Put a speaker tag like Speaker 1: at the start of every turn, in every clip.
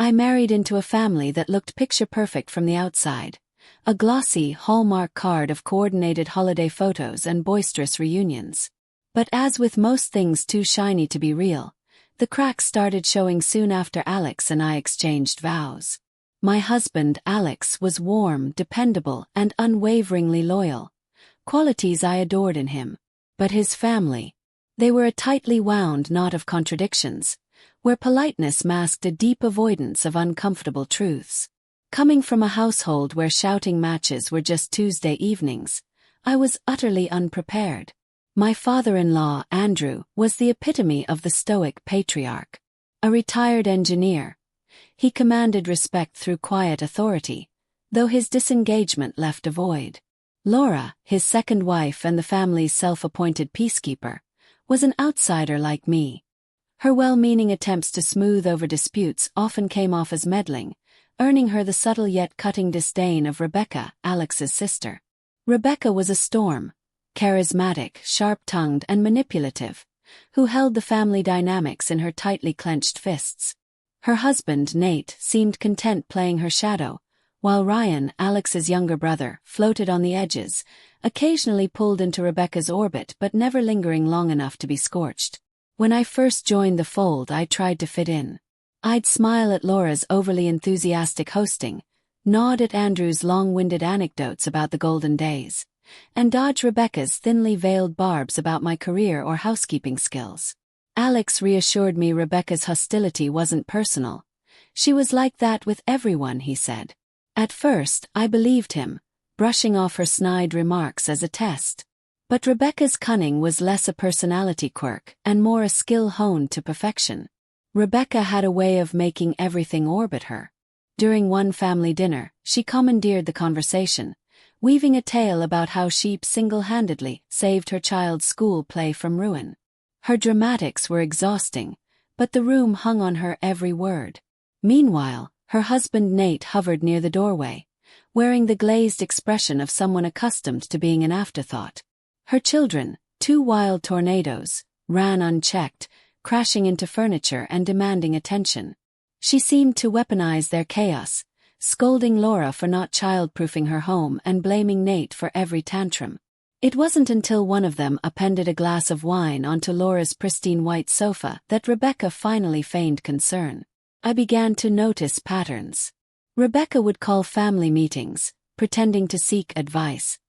Speaker 1: I married into a family that looked picture-perfect from the outside. A glossy, Hallmark card of coordinated holiday photos and boisterous reunions. But as with most things too shiny to be real, the cracks started showing soon after Alex and I exchanged vows. My husband, Alex, was warm, dependable, and unwaveringly loyal. Qualities I adored in him. But his family. They were a tightly wound knot of contradictions, where politeness masked a deep avoidance of uncomfortable truths. Coming from a household where shouting matches were just Tuesday evenings, I was utterly unprepared. My father-in-law, Andrew, was the epitome of the stoic patriarch. A retired engineer, he commanded respect through quiet authority, though his disengagement left a void. Laura, his second wife and the family's self-appointed peacekeeper, was an outsider like me. Her well-meaning attempts to smooth over disputes often came off as meddling, earning her the subtle yet cutting disdain of Rebecca, Alex's sister. Rebecca was a storm, charismatic, sharp-tongued, and manipulative, who held the family dynamics in her tightly clenched fists. Her husband, Nate, seemed content playing her shadow, while Ryan, Alex's younger brother, floated on the edges, occasionally pulled into Rebecca's orbit but never lingering long enough to be scorched. When I first joined the fold, I tried to fit in. I'd smile at Laura's overly enthusiastic hosting, nod at Andrew's long-winded anecdotes about the golden days, and dodge Rebecca's thinly veiled barbs about my career or housekeeping skills. Alex reassured me Rebecca's hostility wasn't personal. She was like that with everyone, he said. At first, I believed him, brushing off her snide remarks as a test. But Rebecca's cunning was less a personality quirk and more a skill honed to perfection. Rebecca had a way of making everything orbit her. During one family dinner, she commandeered the conversation, weaving a tale about how she single-handedly saved her child's school play from ruin. Her dramatics were exhausting, but the room hung on her every word. Meanwhile, her husband Nate hovered near the doorway, wearing the glazed expression of someone accustomed to being an afterthought. Her children, two wild tornadoes, ran unchecked, crashing into furniture and demanding attention. She seemed to weaponize their chaos, scolding Laura for not child-proofing her home and blaming Nate for every tantrum. It wasn't until one of them appended a glass of wine onto Laura's pristine white sofa that Rebecca finally feigned concern. I began to notice patterns. Rebecca would call family meetings, pretending to seek advice,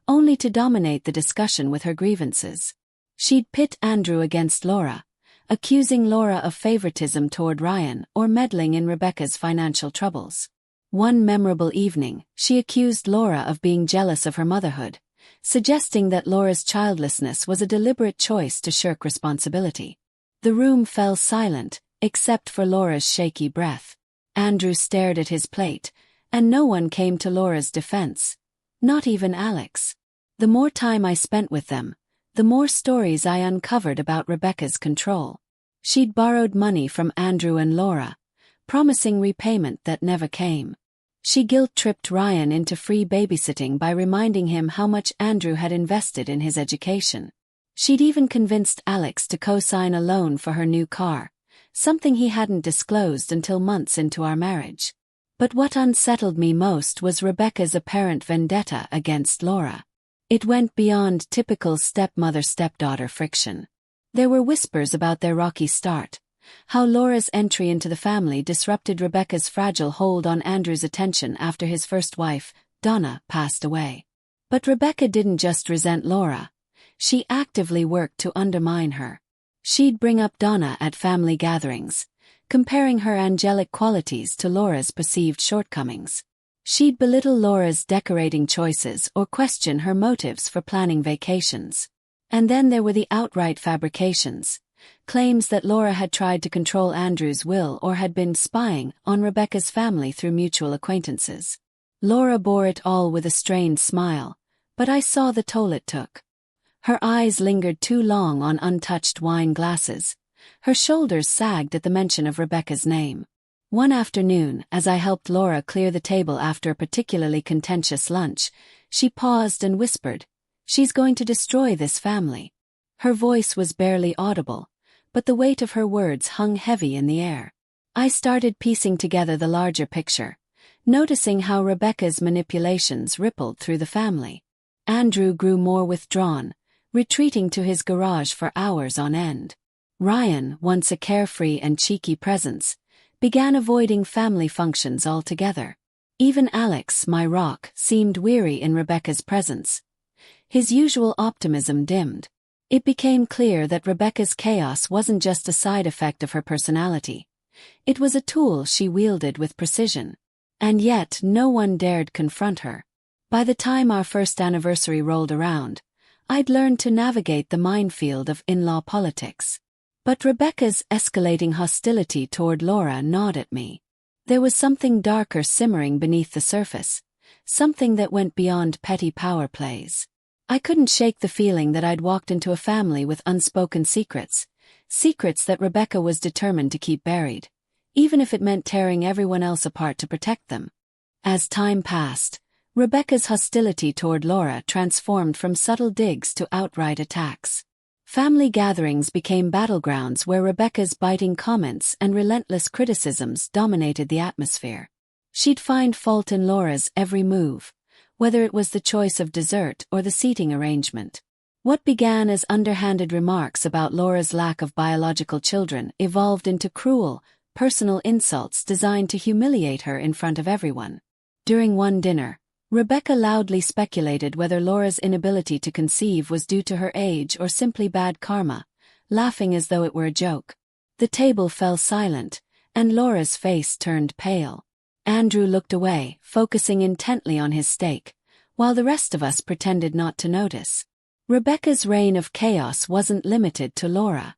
Speaker 1: only to dominate the discussion with her grievances. She'd pit Andrew against Laura, accusing Laura of favoritism toward Ryan or meddling in Rebecca's financial troubles. One memorable evening, she accused Laura of being jealous of her motherhood, suggesting that Laura's childlessness was a deliberate choice to shirk responsibility. The room fell silent, except for Laura's shaky breath. Andrew stared at his plate, and no one came to Laura's defense. Not even Alex. The more time I spent with them, the more stories I uncovered about Rebecca's control. She'd borrowed money from Andrew and Laura, promising repayment that never came. She guilt-tripped Ryan into free babysitting by reminding him how much Andrew had invested in his education. She'd even convinced Alex to co-sign a loan for her new car, something he hadn't disclosed until months into our marriage. But what unsettled me most was Rebecca's apparent vendetta against Laura. It went beyond typical stepmother-stepdaughter friction. There were whispers about their rocky start, how Laura's entry into the family disrupted Rebecca's fragile hold on Andrew's attention after his first wife, Donna, passed away. But Rebecca didn't just resent Laura. She actively worked to undermine her. She'd bring up Donna at family gatherings, comparing her angelic qualities to Laura's perceived shortcomings. She'd belittle Laura's decorating choices or question her motives for planning vacations. And then there were the outright fabrications, claims that Laura had tried to control Andrew's will or had been spying on Rebecca's family through mutual acquaintances. Laura bore it all with a strained smile, but I saw the toll it took. Her eyes lingered too long on untouched wine glasses. Her shoulders sagged at the mention of Rebecca's name. One afternoon, as I helped Laura clear the table after a particularly contentious lunch, she paused and whispered, "She's going to destroy this family." Her voice was barely audible, but the weight of her words hung heavy in the air. I started piecing together the larger picture, noticing how Rebecca's manipulations rippled through the family. Andrew grew more withdrawn, retreating to his garage for hours on end. Ryan, once a carefree and cheeky presence, began avoiding family functions altogether. Even Alex, my rock, seemed weary in Rebecca's presence. His usual optimism dimmed. It became clear that Rebecca's chaos wasn't just a side effect of her personality. It was a tool she wielded with precision. And yet no one dared confront her. By the time our first anniversary rolled around, I'd learned to navigate the minefield of in-law politics. But Rebecca's escalating hostility toward Laura gnawed at me. There was something darker simmering beneath the surface, something that went beyond petty power plays. I couldn't shake the feeling that I'd walked into a family with unspoken secrets, secrets that Rebecca was determined to keep buried, even if it meant tearing everyone else apart to protect them. As time passed, Rebecca's hostility toward Laura transformed from subtle digs to outright attacks. Family gatherings became battlegrounds where Rebecca's biting comments and relentless criticisms dominated the atmosphere. She'd find fault in Laura's every move, whether it was the choice of dessert or the seating arrangement. What began as underhanded remarks about Laura's lack of biological children evolved into cruel, personal insults designed to humiliate her in front of everyone. During one dinner, Rebecca loudly speculated whether Laura's inability to conceive was due to her age or simply bad karma, laughing as though it were a joke. The table fell silent, and Laura's face turned pale. Andrew looked away, focusing intently on his steak, while the rest of us pretended not to notice. Rebecca's reign of chaos wasn't limited to Laura.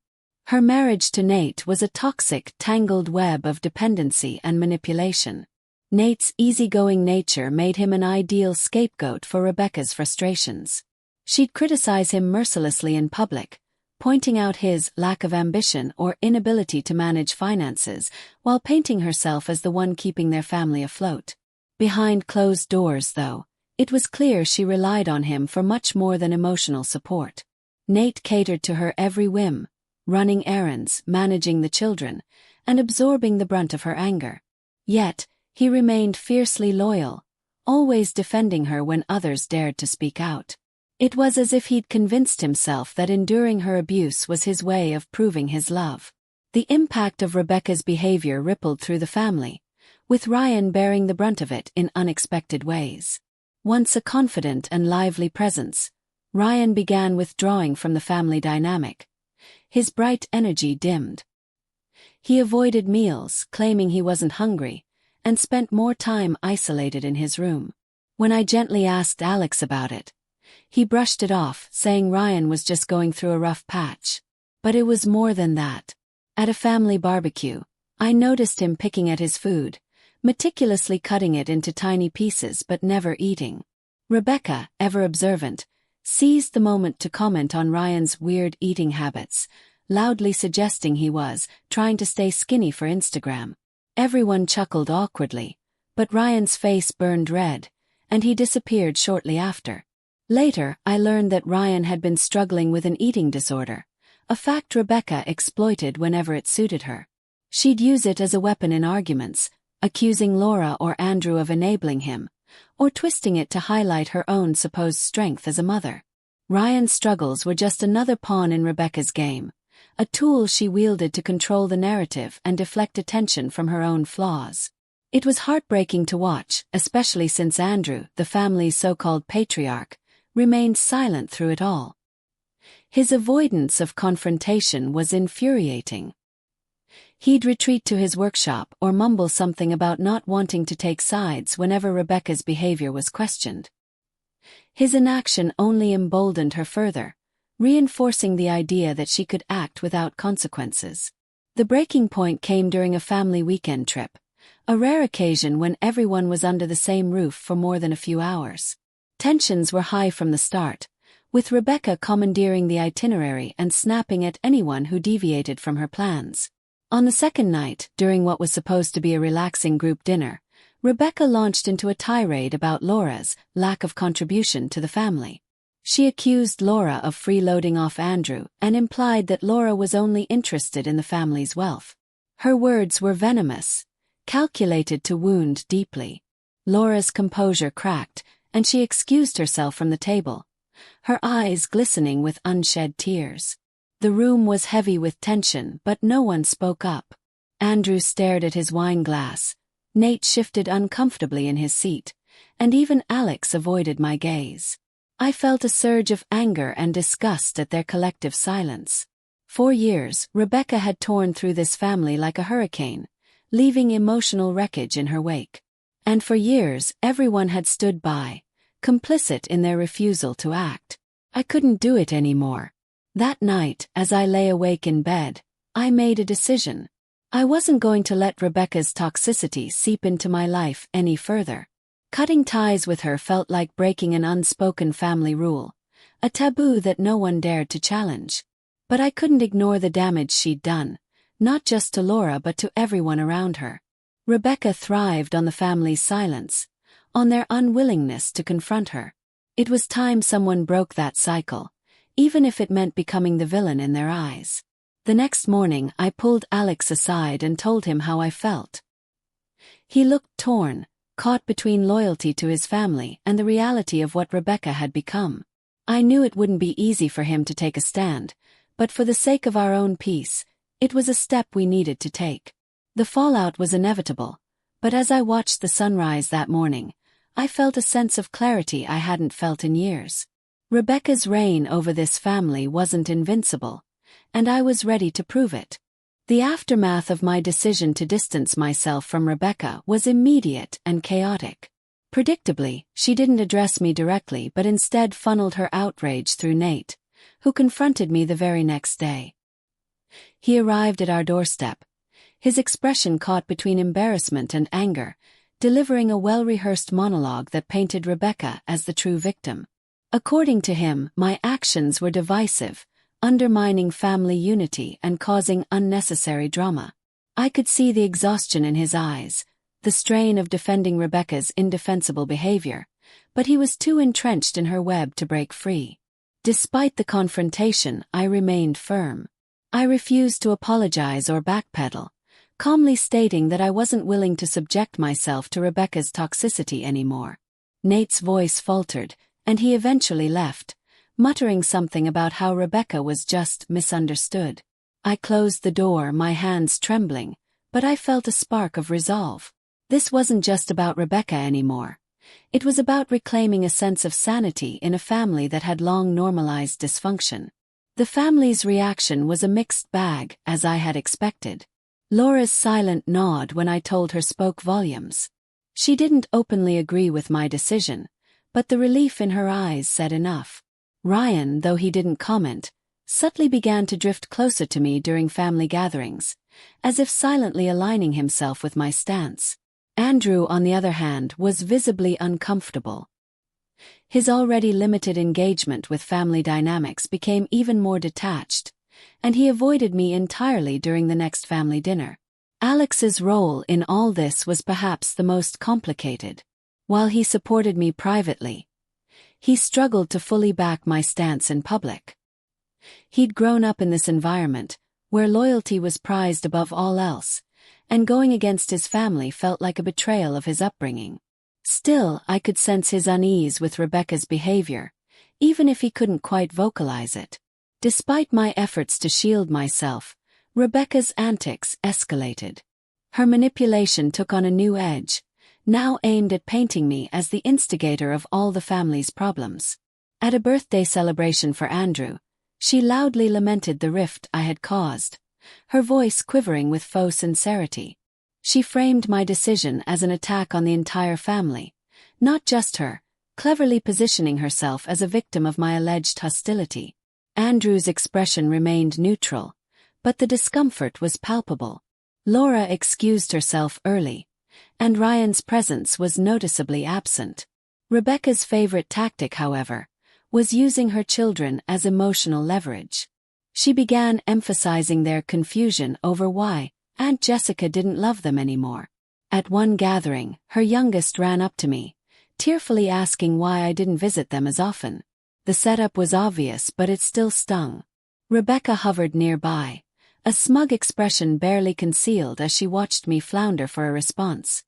Speaker 1: Her marriage to Nate was a toxic, tangled web of dependency and manipulation. Nate's easygoing nature made him an ideal scapegoat for Rebecca's frustrations. She'd criticize him mercilessly in public, pointing out his lack of ambition or inability to manage finances, while painting herself as the one keeping their family afloat. Behind closed doors, though, it was clear she relied on him for much more than emotional support. Nate catered to her every whim, running errands, managing the children, and absorbing the brunt of her anger. Yet, he remained fiercely loyal, always defending her when others dared to speak out. It was as if he'd convinced himself that enduring her abuse was his way of proving his love. The impact of Rebecca's behavior rippled through the family, with Ryan bearing the brunt of it in unexpected ways. Once a confident and lively presence, Ryan began withdrawing from the family dynamic. His bright energy dimmed. He avoided meals, claiming he wasn't hungry, and spent more time isolated in his room. When I gently asked Alex about it, he brushed it off, saying Ryan was just going through a rough patch. But it was more than that. At a family barbecue, I noticed him picking at his food, meticulously cutting it into tiny pieces but never eating. Rebecca, ever observant, seized the moment to comment on Ryan's weird eating habits, loudly suggesting he was trying to stay skinny for Instagram. Everyone chuckled awkwardly, but Ryan's face burned red, and he disappeared shortly after. Later, I learned that Ryan had been struggling with an eating disorder, a fact Rebecca exploited whenever it suited her. She'd use it as a weapon in arguments, accusing Laura or Andrew of enabling him, or twisting it to highlight her own supposed strength as a mother. Ryan's struggles were just another pawn in Rebecca's game, a tool she wielded to control the narrative and deflect attention from her own flaws. It was heartbreaking to watch, especially since Andrew, the family's so-called patriarch, remained silent through it all. His avoidance of confrontation was infuriating. He'd retreat to his workshop or mumble something about not wanting to take sides whenever Rebecca's behavior was questioned. His inaction only emboldened her further, reinforcing the idea that she could act without consequences. The breaking point came during a family weekend trip, a rare occasion when everyone was under the same roof for more than a few hours. Tensions were high from the start, with Rebecca commandeering the itinerary and snapping at anyone who deviated from her plans. On the second night, during what was supposed to be a relaxing group dinner, Rebecca launched into a tirade about Laura's lack of contribution to the family. She accused Laura of freeloading off Andrew and implied that Laura was only interested in the family's wealth. Her words were venomous, calculated to wound deeply. Laura's composure cracked, and she excused herself from the table, her eyes glistening with unshed tears. The room was heavy with tension, but no one spoke up. Andrew stared at his wine glass, Nate shifted uncomfortably in his seat, and even Alex avoided my gaze. I felt a surge of anger and disgust at their collective silence. For years, Rebecca had torn through this family like a hurricane, leaving emotional wreckage in her wake. And for years, everyone had stood by, complicit in their refusal to act. I couldn't do it anymore. That night, as I lay awake in bed, I made a decision. I wasn't going to let Rebecca's toxicity seep into my life any further. Cutting ties with her felt like breaking an unspoken family rule, a taboo that no one dared to challenge. But I couldn't ignore the damage she'd done, not just to Laura but to everyone around her. Rebecca thrived on the family's silence, on their unwillingness to confront her. It was time someone broke that cycle, even if it meant becoming the villain in their eyes. The next morning I pulled Alex aside and told him how I felt. He looked torn, caught between loyalty to his family and the reality of what Rebecca had become. I knew it wouldn't be easy for him to take a stand, but for the sake of our own peace, it was a step we needed to take. The fallout was inevitable, but as I watched the sunrise that morning, I felt a sense of clarity I hadn't felt in years. Rebecca's reign over this family wasn't invincible, and I was ready to prove it. The aftermath of my decision to distance myself from Rebecca was immediate and chaotic. Predictably, she didn't address me directly but instead funneled her outrage through Nate, who confronted me the very next day. He arrived at our doorstep, his expression caught between embarrassment and anger, delivering a well-rehearsed monologue that painted Rebecca as the true victim. According to him, my actions were divisive, undermining family unity and causing unnecessary drama. I could see the exhaustion in his eyes, the strain of defending Rebecca's indefensible behavior, but he was too entrenched in her web to break free. Despite the confrontation, I remained firm. I refused to apologize or backpedal, calmly stating that I wasn't willing to subject myself to Rebecca's toxicity anymore. Nate's voice faltered, and he eventually left, muttering something about how Rebecca was just misunderstood. I closed the door, my hands trembling, but I felt a spark of resolve. This wasn't just about Rebecca anymore. It was about reclaiming a sense of sanity in a family that had long normalized dysfunction. The family's reaction was a mixed bag, as I had expected. Laura's silent nod when I told her spoke volumes. She didn't openly agree with my decision, but the relief in her eyes said enough. Ryan, though he didn't comment, subtly began to drift closer to me during family gatherings, as if silently aligning himself with my stance. Andrew, on the other hand, was visibly uncomfortable. His already limited engagement with family dynamics became even more detached, and he avoided me entirely during the next family dinner. Alex's role in all this was perhaps the most complicated. While he supported me privately, he struggled to fully back my stance in public. He'd grown up in this environment, where loyalty was prized above all else, and going against his family felt like a betrayal of his upbringing. Still, I could sense his unease with Rebecca's behavior, even if he couldn't quite vocalize it. Despite my efforts to shield myself, Rebecca's antics escalated. Her manipulation took on a new edge, now aimed at painting me as the instigator of all the family's problems. At a birthday celebration for Andrew, she loudly lamented the rift I had caused, her voice quivering with faux sincerity. She framed my decision as an attack on the entire family, not just her, cleverly positioning herself as a victim of my alleged hostility. Andrew's expression remained neutral, but the discomfort was palpable. Laura excused herself early, and Ryan's presence was noticeably absent. Rebecca's favorite tactic, however, was using her children as emotional leverage. She began emphasizing their confusion over why Aunt Jessica didn't love them anymore. At one gathering, her youngest ran up to me, tearfully asking why I didn't visit them as often. The setup was obvious, but it still stung. Rebecca hovered nearby, a smug expression barely concealed as she watched me flounder for a response.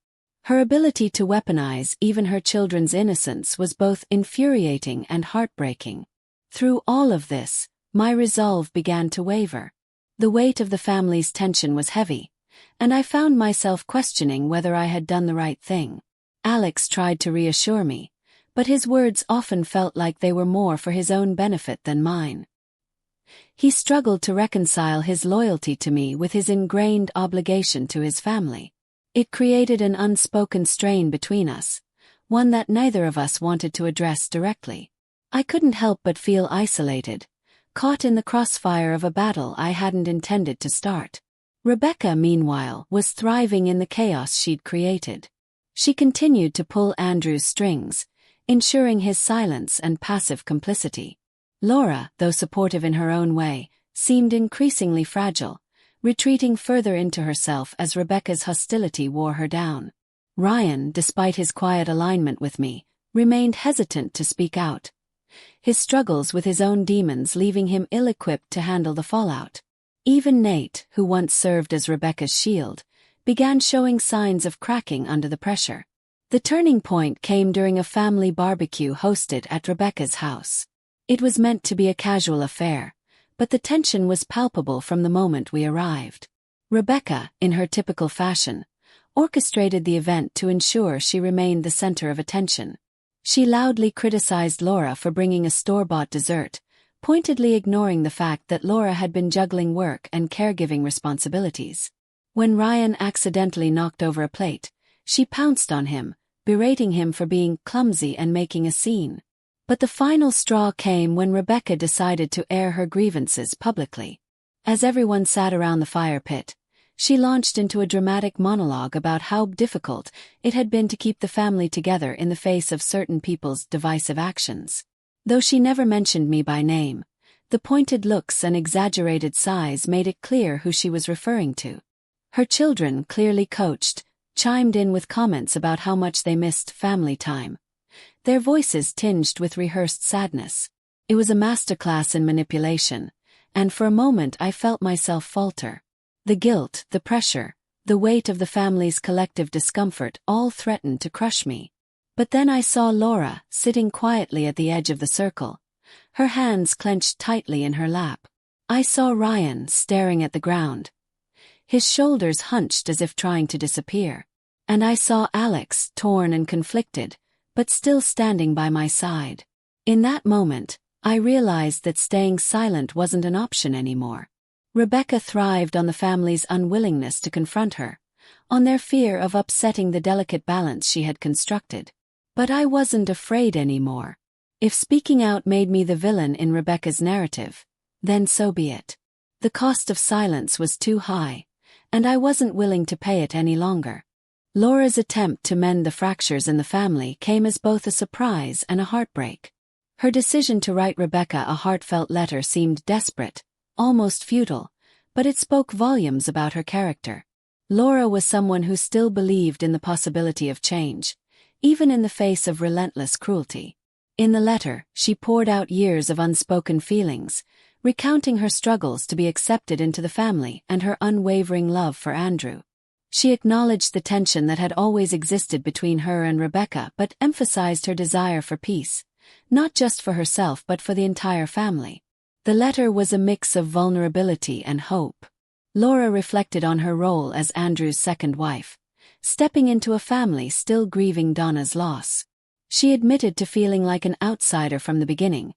Speaker 1: Her ability to weaponize even her children's innocence was both infuriating and heartbreaking. Through all of this, my resolve began to waver. The weight of the family's tension was heavy, and I found myself questioning whether I had done the right thing. Alex tried to reassure me, but his words often felt like they were more for his own benefit than mine. He struggled to reconcile his loyalty to me with his ingrained obligation to his family. It created an unspoken strain between us, one that neither of us wanted to address directly. I couldn't help but feel isolated, caught in the crossfire of a battle I hadn't intended to start. Rebecca, meanwhile, was thriving in the chaos she'd created. She continued to pull Andrew's strings, ensuring his silence and passive complicity. Laura, though supportive in her own way, seemed increasingly fragile, retreating further into herself as Rebecca's hostility wore her down. Ryan, despite his quiet alignment with me, remained hesitant to speak out, his struggles with his own demons leaving him ill-equipped to handle the fallout. Even Nate, who once served as Rebecca's shield, began showing signs of cracking under the pressure. The turning point came during a family barbecue hosted at Rebecca's house. It was meant to be a casual affair, but the tension was palpable from the moment we arrived. Rebecca, in her typical fashion, orchestrated the event to ensure she remained the center of attention. She loudly criticized Laura for bringing a store-bought dessert, pointedly ignoring the fact that Laura had been juggling work and caregiving responsibilities. When Ryan accidentally knocked over a plate, she pounced on him, berating him for being clumsy and making a scene. But the final straw came when Rebecca decided to air her grievances publicly. As everyone sat around the fire pit, she launched into a dramatic monologue about how difficult it had been to keep the family together in the face of certain people's divisive actions. Though she never mentioned me by name, the pointed looks and exaggerated sighs made it clear who she was referring to. Her children, clearly coached, chimed in with comments about how much they missed family time, their voices tinged with rehearsed sadness. It was a masterclass in manipulation, and for a moment I felt myself falter. The guilt, the pressure, the weight of the family's collective discomfort all threatened to crush me. But then I saw Laura, sitting quietly at the edge of the circle, her hands clenched tightly in her lap. I saw Ryan staring at the ground, his shoulders hunched as if trying to disappear. And I saw Alex, torn and conflicted, but still standing by my side. In that moment, I realized that staying silent wasn't an option anymore. Rebecca thrived on the family's unwillingness to confront her, on their fear of upsetting the delicate balance she had constructed. But I wasn't afraid anymore. If speaking out made me the villain in Rebecca's narrative, then so be it. The cost of silence was too high, and I wasn't willing to pay it any longer. Laura's attempt to mend the fractures in the family came as both a surprise and a heartbreak. Her decision to write Rebecca a heartfelt letter seemed desperate, almost futile, but it spoke volumes about her character. Laura was someone who still believed in the possibility of change, even in the face of relentless cruelty. In the letter, she poured out years of unspoken feelings, recounting her struggles to be accepted into the family and her unwavering love for Andrew. She acknowledged the tension that had always existed between her and Rebecca but emphasized her desire for peace, not just for herself but for the entire family. The letter was a mix of vulnerability and hope. Laura reflected on her role as Andrew's second wife, stepping into a family still grieving Donna's loss. She admitted to feeling like an outsider from the beginning,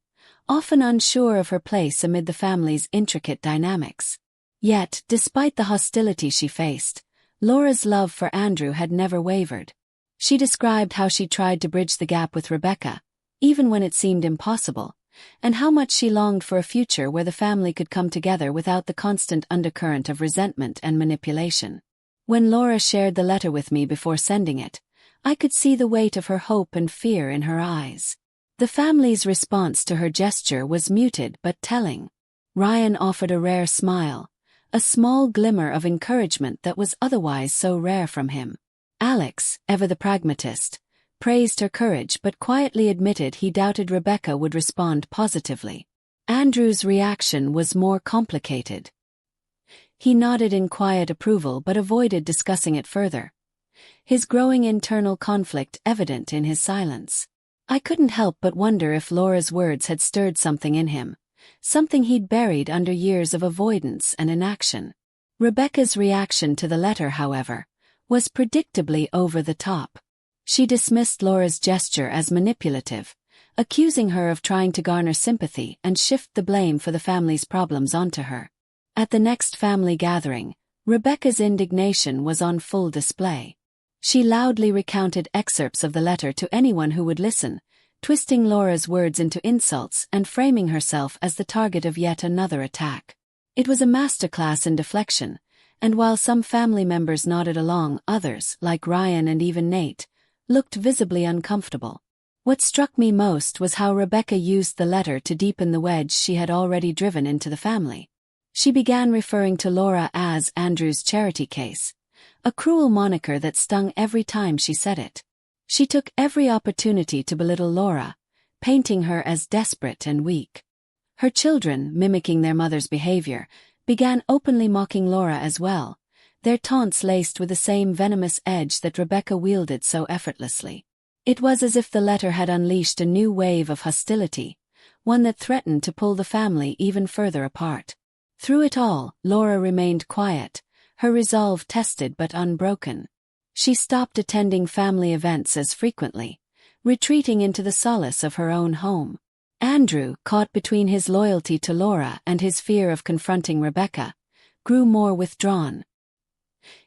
Speaker 1: often unsure of her place amid the family's intricate dynamics. Yet, despite the hostility she faced, Laura's love for Andrew had never wavered. She described how she tried to bridge the gap with Rebecca, even when it seemed impossible, and how much she longed for a future where the family could come together without the constant undercurrent of resentment and manipulation. When Laura shared the letter with me before sending it, I could see the weight of her hope and fear in her eyes. The family's response to her gesture was muted but telling. Ryan offered a rare smile, a small glimmer of encouragement that was otherwise so rare from him. Alex, ever the pragmatist, praised her courage but quietly admitted he doubted Rebecca would respond positively. Andrew's reaction was more complicated. He nodded in quiet approval but avoided discussing it further, his growing internal conflict evident in his silence. I couldn't help but wonder if Laura's words had stirred something in him, something he'd buried under years of avoidance and inaction. Rebecca's reaction to the letter, however, was predictably over the top. She dismissed Laura's gesture as manipulative, accusing her of trying to garner sympathy and shift the blame for the family's problems onto her. At the next family gathering, Rebecca's indignation was on full display. She loudly recounted excerpts of the letter to anyone who would listen, twisting Laura's words into insults and framing herself as the target of yet another attack. It was a masterclass in deflection, and while some family members nodded along, others, like Ryan and even Nate, looked visibly uncomfortable. What struck me most was how Rebecca used the letter to deepen the wedge she had already driven into the family. She began referring to Laura as Andrew's charity case, a cruel moniker that stung every time she said it. She took every opportunity to belittle Laura, painting her as desperate and weak. Her children, mimicking their mother's behavior, began openly mocking Laura as well, their taunts laced with the same venomous edge that Rebecca wielded so effortlessly. It was as if the letter had unleashed a new wave of hostility, one that threatened to pull the family even further apart. Through it all, Laura remained quiet, her resolve tested but unbroken. She stopped attending family events as frequently, retreating into the solace of her own home. Andrew, caught between his loyalty to Laura and his fear of confronting Rebecca, grew more withdrawn.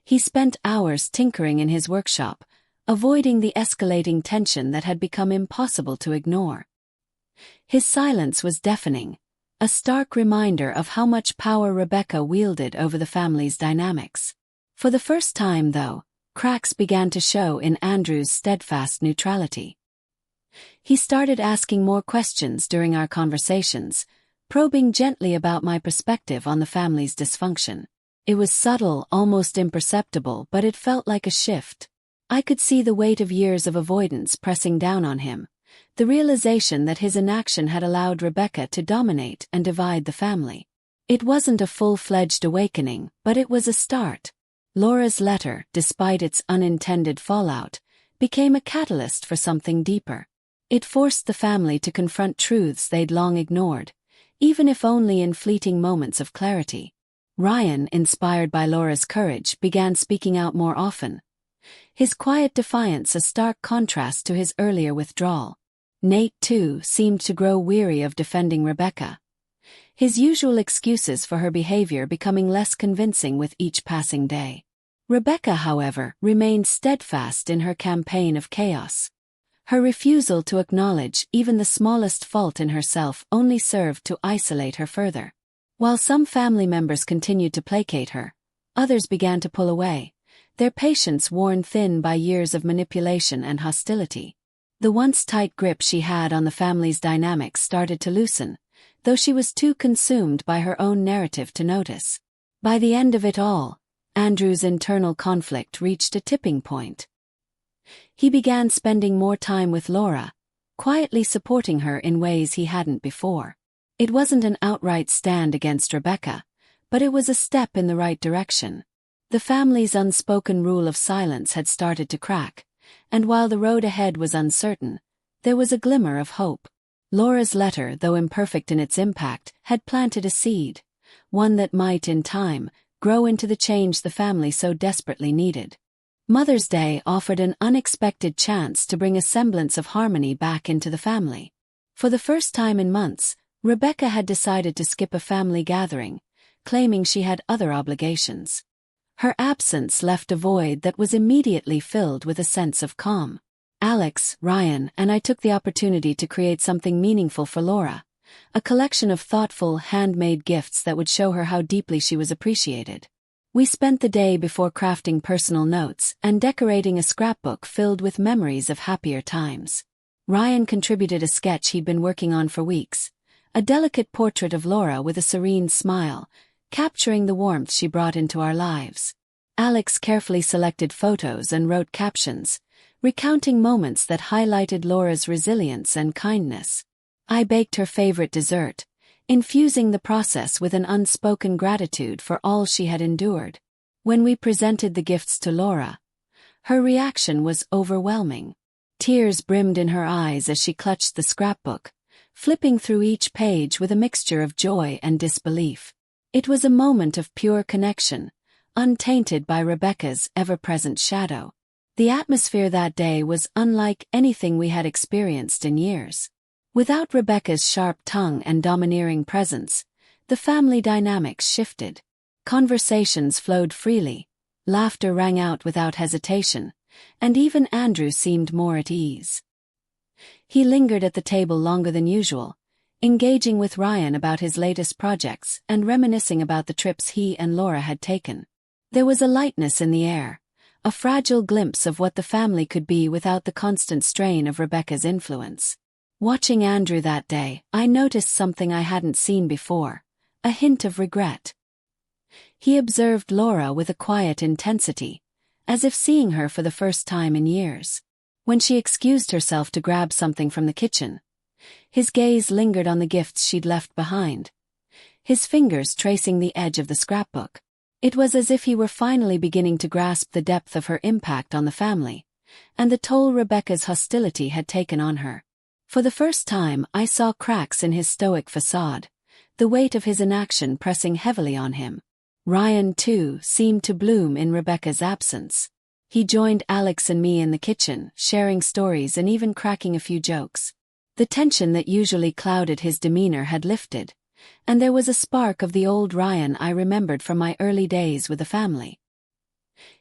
Speaker 1: He spent hours tinkering in his workshop, avoiding the escalating tension that had become impossible to ignore. His silence was deafening, a stark reminder of how much power Rebecca wielded over the family's dynamics. For the first time, though, cracks began to show in Andrew's steadfast neutrality. He started asking more questions during our conversations, probing gently about my perspective on the family's dysfunction. It was subtle, almost imperceptible, but it felt like a shift. I could see the weight of years of avoidance pressing down on him, the realization that his inaction had allowed Rebecca to dominate and divide the family. It wasn't a full-fledged awakening, but it was a start. Laura's letter, despite its unintended fallout, became a catalyst for something deeper. It forced the family to confront truths they'd long ignored, even if only in fleeting moments of clarity. Ryan, inspired by Laura's courage, began speaking out more often, his quiet defiance a stark contrast to his earlier withdrawal. Nate, too, seemed to grow weary of defending Rebecca, his usual excuses for her behavior becoming less convincing with each passing day. Rebecca, however, remained steadfast in her campaign of chaos. Her refusal to acknowledge even the smallest fault in herself only served to isolate her further. While some family members continued to placate her, others began to pull away, their patience worn thin by years of manipulation and hostility. The once tight grip she had on the family's dynamics started to loosen, though she was too consumed by her own narrative to notice. By the end of it all, Andrew's internal conflict reached a tipping point. He began spending more time with Laura, quietly supporting her in ways he hadn't before. It wasn't an outright stand against Rebecca, but it was a step in the right direction. The family's unspoken rule of silence had started to crack, and while the road ahead was uncertain, there was a glimmer of hope. Laura's letter, though imperfect in its impact, had planted a seed, one that might, in time, grow into the change the family so desperately needed. Mother's Day offered an unexpected chance to bring a semblance of harmony back into the family. For the first time in months, Rebecca had decided to skip a family gathering, claiming she had other obligations. Her absence left a void that was immediately filled with a sense of calm. Alex, Ryan, and I took the opportunity to create something meaningful for Laura, a collection of thoughtful, handmade gifts that would show her how deeply she was appreciated. We spent the day before crafting personal notes and decorating a scrapbook filled with memories of happier times. Ryan contributed a sketch he'd been working on for weeks, a delicate portrait of Laura with a serene smile, capturing the warmth she brought into our lives. Alex carefully selected photos and wrote captions, recounting moments that highlighted Laura's resilience and kindness. I baked her favorite dessert, infusing the process with an unspoken gratitude for all she had endured. When we presented the gifts to Laura, her reaction was overwhelming. Tears brimmed in her eyes as she clutched the scrapbook, flipping through each page with a mixture of joy and disbelief. It was a moment of pure connection, untainted by Rebecca's ever-present shadow. The atmosphere that day was unlike anything we had experienced in years. Without Rebecca's sharp tongue and domineering presence, the family dynamics shifted. Conversations flowed freely, laughter rang out without hesitation, and even Andrew seemed more at ease. He lingered at the table longer than usual, engaging with Ryan about his latest projects and reminiscing about the trips he and Laura had taken. There was a lightness in the air, a fragile glimpse of what the family could be without the constant strain of Rebecca's influence. Watching Andrew that day, I noticed something I hadn't seen before, a hint of regret. He observed Laura with a quiet intensity, as if seeing her for the first time in years. When she excused herself to grab something from the kitchen, his gaze lingered on the gifts she'd left behind, his fingers tracing the edge of the scrapbook. It was as if he were finally beginning to grasp the depth of her impact on the family, and the toll Rebecca's hostility had taken on her. For the first time, I saw cracks in his stoic facade, the weight of his inaction pressing heavily on him. Ryan, too, seemed to bloom in Rebecca's absence. He joined Alex and me in the kitchen, sharing stories and even cracking a few jokes. The tension that usually clouded his demeanor had lifted, and there was a spark of the old Ryan I remembered from my early days with the family.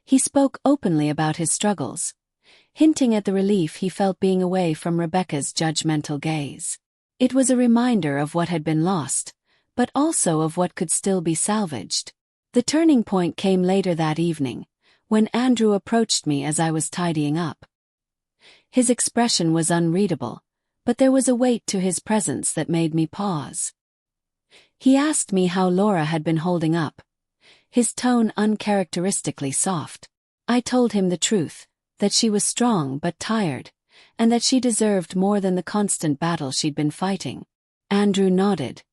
Speaker 1: He spoke openly about his struggles, hinting at the relief he felt being away from Rebecca's judgmental gaze. It was a reminder of what had been lost, but also of what could still be salvaged. The turning point came later that evening, when Andrew approached me as I was tidying up. His expression was unreadable, but there was a weight to his presence that made me pause. He asked me how Laura had been holding up, his tone uncharacteristically soft. I told him the truth, that she was strong but tired, and that she deserved more than the constant battle she'd been fighting. Andrew nodded,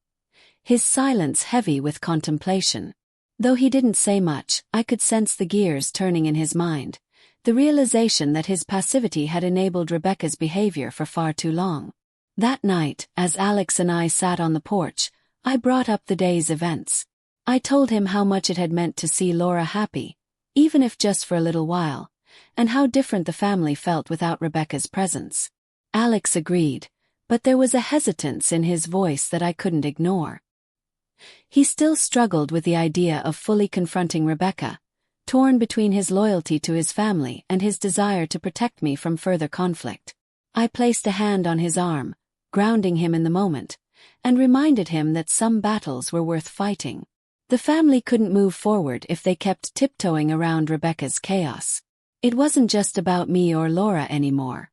Speaker 1: his silence heavy with contemplation. Though he didn't say much, I could sense the gears turning in his mind, the realization that his passivity had enabled Rebecca's behavior for far too long. That night, as Alex and I sat on the porch, I brought up the day's events. I told him how much it had meant to see Laura happy, even if just for a little while, and how different the family felt without Rebecca's presence. Alex agreed, but there was a hesitance in his voice that I couldn't ignore. He still struggled with the idea of fully confronting Rebecca, torn between his loyalty to his family and his desire to protect me from further conflict. I placed a hand on his arm, grounding him in the moment, and reminded him that some battles were worth fighting. The family couldn't move forward if they kept tiptoeing around Rebecca's chaos. It wasn't just about me or Laura anymore.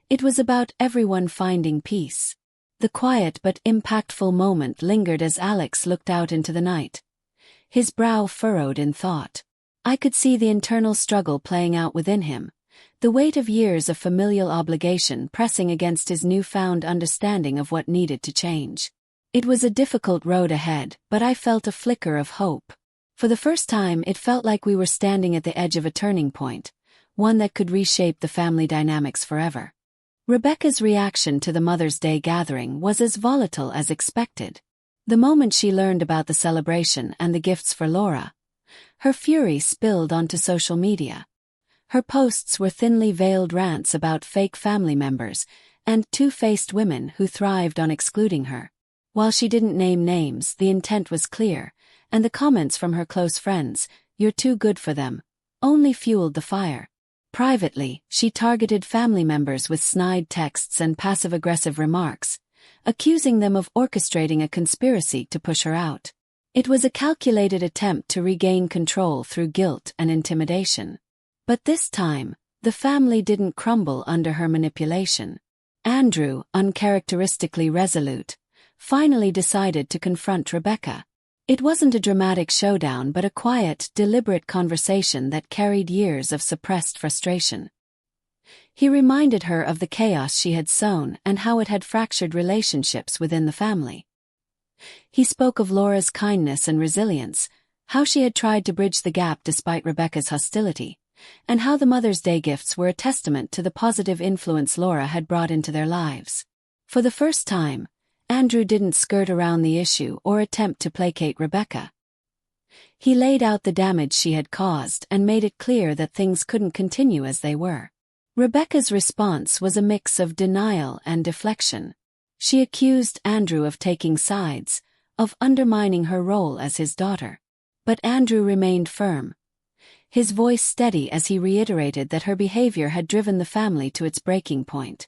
Speaker 1: It was about everyone finding peace. The quiet but impactful moment lingered as Alex looked out into the night, his brow furrowed in thought. I could see the internal struggle playing out within him, the weight of years of familial obligation pressing against his newfound understanding of what needed to change. It was a difficult road ahead, but I felt a flicker of hope. For the first time, it felt like we were standing at the edge of a turning point, one that could reshape the family dynamics forever. Rebecca's reaction to the Mother's Day gathering was as volatile as expected. The moment she learned about the celebration and the gifts for Laura, her fury spilled onto social media. Her posts were thinly veiled rants about fake family members and two-faced women who thrived on excluding her. While she didn't name names, the intent was clear, and the comments from her close friends, "You're too good for them," only fueled the fire. Privately, she targeted family members with snide texts and passive-aggressive remarks, accusing them of orchestrating a conspiracy to push her out. It was a calculated attempt to regain control through guilt and intimidation. But this time, the family didn't crumble under her manipulation. Andrew, uncharacteristically resolute, finally decided to confront Rebecca. It wasn't a dramatic showdown but a quiet, deliberate conversation that carried years of suppressed frustration. He reminded her of the chaos she had sown and how it had fractured relationships within the family. He spoke of Laura's kindness and resilience, how she had tried to bridge the gap despite Rebecca's hostility, and how the Mother's Day gifts were a testament to the positive influence Laura had brought into their lives. For the first time, Andrew didn't skirt around the issue or attempt to placate Rebecca. He laid out the damage she had caused and made it clear that things couldn't continue as they were. Rebecca's response was a mix of denial and deflection. She accused Andrew of taking sides, of undermining her role as his daughter. But Andrew remained firm, his voice steady as he reiterated that her behavior had driven the family to its breaking point.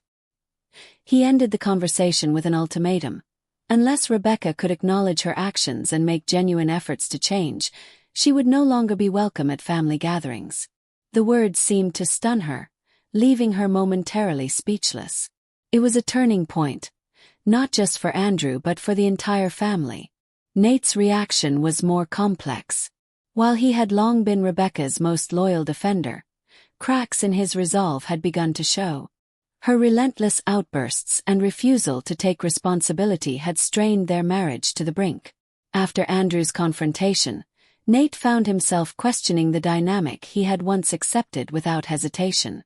Speaker 1: He ended the conversation with an ultimatum. Unless Rebecca could acknowledge her actions and make genuine efforts to change, she would no longer be welcome at family gatherings. The words seemed to stun her, leaving her momentarily speechless. It was a turning point, not just for Andrew but for the entire family. Nate's reaction was more complex. While he had long been Rebecca's most loyal defender, cracks in his resolve had begun to show. Her relentless outbursts and refusal to take responsibility had strained their marriage to the brink. After Andrew's confrontation, Nate found himself questioning the dynamic he had once accepted without hesitation.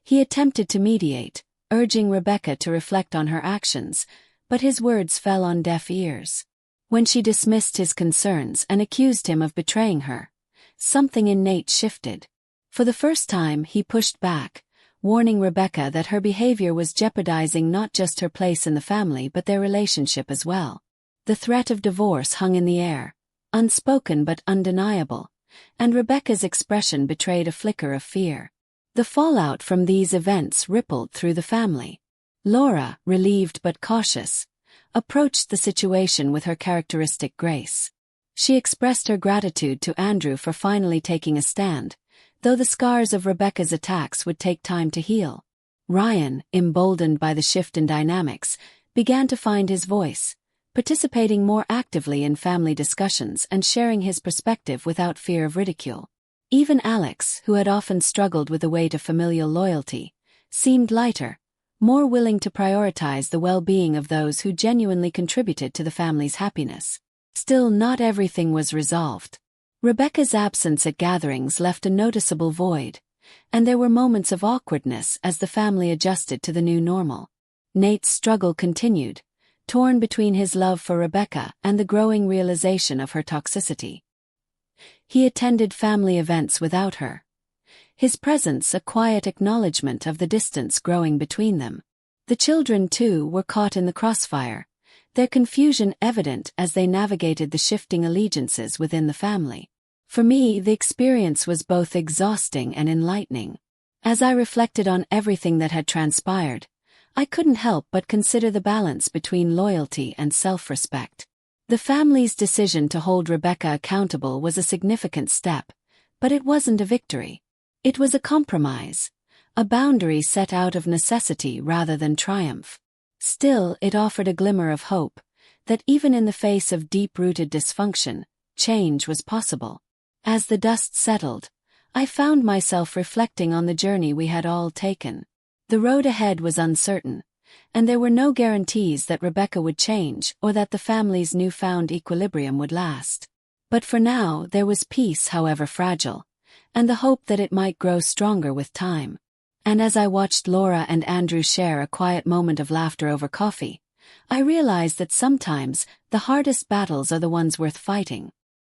Speaker 1: He attempted to mediate, urging Rebecca to reflect on her actions, but his words fell on deaf ears. When she dismissed his concerns and accused him of betraying her, something in Nate shifted. For the first time he pushed back, warning Rebecca that her behavior was jeopardizing not just her place in the family but their relationship as well. The threat of divorce hung in the air, unspoken but undeniable, and Rebecca's expression betrayed a flicker of fear. The fallout from these events rippled through the family. Laura, relieved but cautious, approached the situation with her characteristic grace. She expressed her gratitude to Andrew for finally taking a stand, though the scars of Rebecca's attacks would take time to heal. Ryan, emboldened by the shift in dynamics, began to find his voice, participating more actively in family discussions and sharing his perspective without fear of ridicule. Even Alex, who had often struggled with the weight of familial loyalty, seemed lighter, more willing to prioritize the well-being of those who genuinely contributed to the family's happiness. Still, not everything was resolved. Rebecca's absence at gatherings left a noticeable void, and there were moments of awkwardness as the family adjusted to the new normal. Nate's struggle continued, torn between his love for Rebecca and the growing realization of her toxicity. He attended family events without her, his presence a quiet acknowledgement of the distance growing between them. The children, too, were caught in the crossfire, their confusion evident as they navigated the shifting allegiances within the family. For me, the experience was both exhausting and enlightening. As I reflected on everything that had transpired, I couldn't help but consider the balance between loyalty and self-respect. The family's decision to hold Rebecca accountable was a significant step, but it wasn't a victory. It was a compromise, a boundary set out of necessity rather than triumph. Still, it offered a glimmer of hope, that even in the face of deep-rooted dysfunction, change was possible. As the dust settled, I found myself reflecting on the journey we had all taken. The road ahead was uncertain, and there were no guarantees that Rebecca would change or that the family's newfound equilibrium would last. But for now, there was peace, however fragile, and the hope that it might grow stronger with time. And as I watched Laura and Andrew share a quiet moment of laughter over coffee, I realized that sometimes the hardest battles are the ones worth fighting.